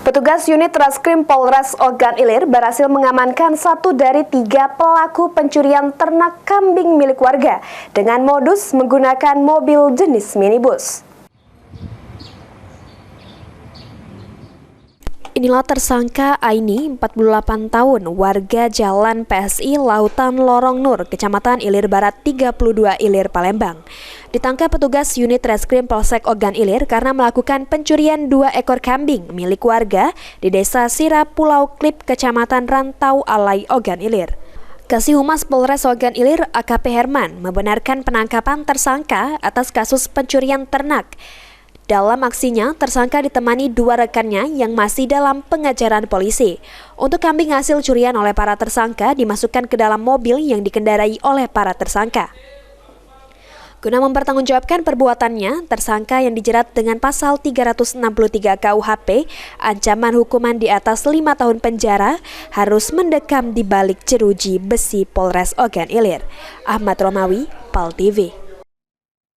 Petugas unit Reskrim Polres Ogan Ilir berhasil mengamankan 1 dari 3 pelaku pencurian ternak kambing milik warga dengan modus menggunakan mobil jenis minibus. Inilah tersangka Aini, 48 tahun, warga Jalan PSI Lautan Lorong Nur, Kecamatan Ilir Barat 32 Ilir, Palembang. Ditangkap petugas unit Reskrim Polsek Ogan Ilir karena melakukan pencurian 2 ekor kambing milik warga di Desa Sira Pulau Klip, Kecamatan Rantau Alai, Ogan Ilir. Kasih Humas Polres Ogan Ilir AKP Herman membenarkan penangkapan tersangka atas kasus pencurian ternak. Dalam aksinya, tersangka ditemani 2 rekannya yang masih dalam pengejaran polisi. Untuk kambing hasil curian oleh para tersangka dimasukkan ke dalam mobil yang dikendarai oleh para tersangka. Guna mempertanggungjawabkan perbuatannya, tersangka yang dijerat dengan pasal 363 KUHP, ancaman hukuman di atas 5 tahun penjara, harus mendekam di balik jeruji besi Polres Ogan Ilir. Ahmad Romawi, PAL TV.